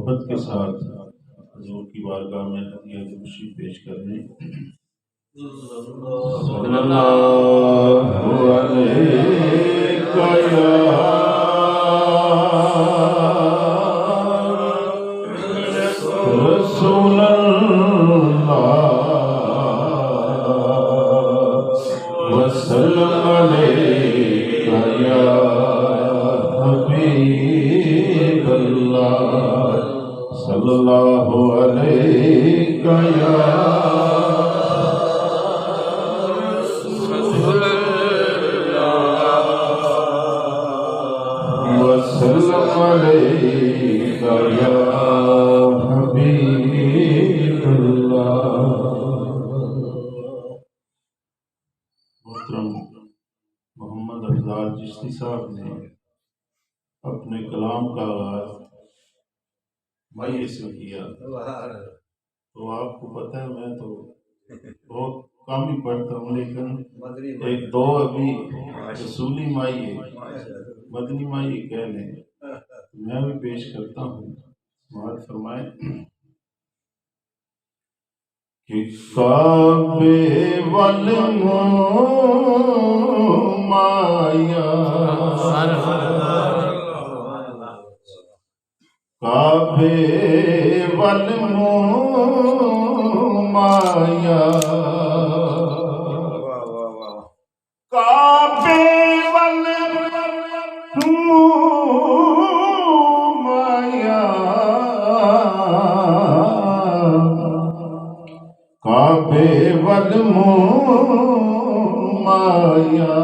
मोहब्बत के साथ हुजूर की बारगाह में हदिया खुशी पेश करने सल्लल्लाहु अलैहि रसूल वसल्लम अलैका या हबीब अल्लाह सल्लल्लाहु अलैका या रसूल अल्लाह वसल्लम अलैका या हबीब अल्लाह। मोहतरम मोहम्मद अफजाल चिश्ती साहब ने अपने कलाम का आगाज माये से किया। तो आपको पता है मैं तो बहुत कम ही पढ़ता हूँ, लेकिन एक दो अभी रसूली माये मदनी माये कह लें मैं भी पेश करता हूँ। समाअत फरमाए कि काबे वल माया काबे वल माया काबे वल माया काबे वल माया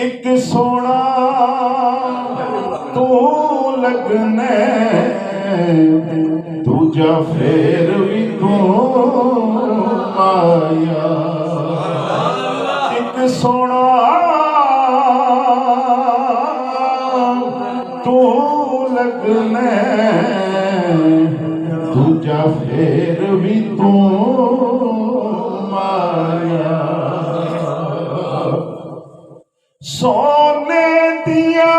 एक सोना तू लगने दूजा फेर भी तू माया एक सोना तू लगने दूजा फेर भी तू माया सोने दिया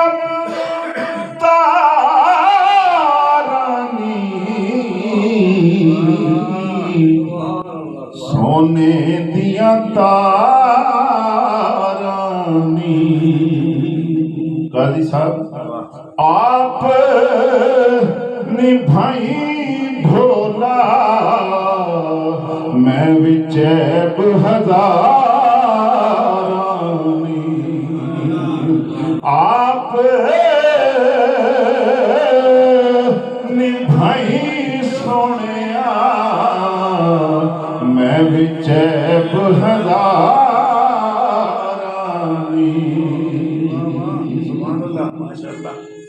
तारानी सोने दिया तारानी काजी साहब आप निभाई भोला मैं विचैब हजारानी आप निभाई सोनिया मैं विचैब हजारानी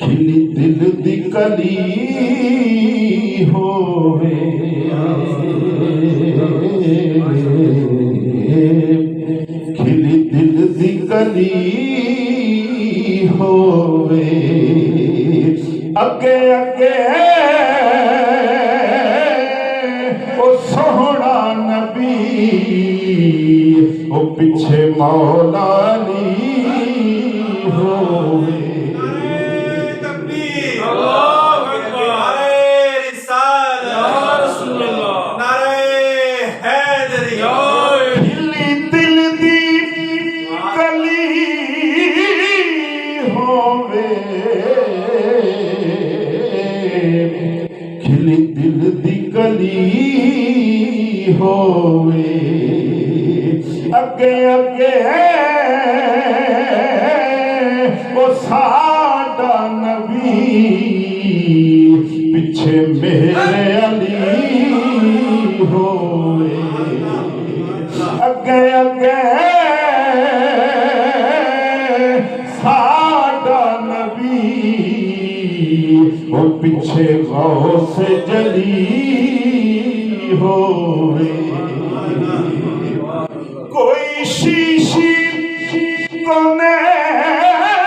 खिली दिल दी कली होवे खिली दिल दी कली होवे अगे अगे ओ सोहना नबी ओ पिछे मौला अली होवे खिली दिल दी कली होवे अगे अगे ओ साडा नबी पिछे मेरे अली होवे अगे अगे साडा नबी और पीछे गौस जली होवे कोई शीशी को नैन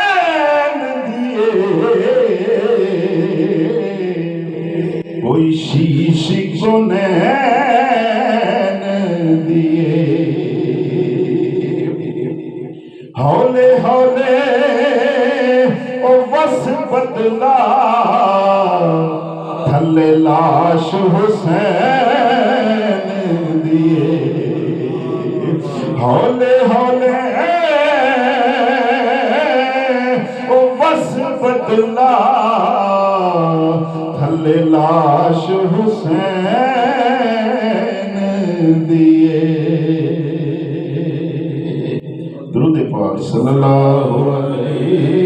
दिए कोई शीशी को नैन दिए हौले हौले ओ बस बदला थले लाश हुसैन दिए हौले हौले ओ बस बदला थले लाश हुसैन दिए। दुरूद पाक सल्लल्लाहु अलैहि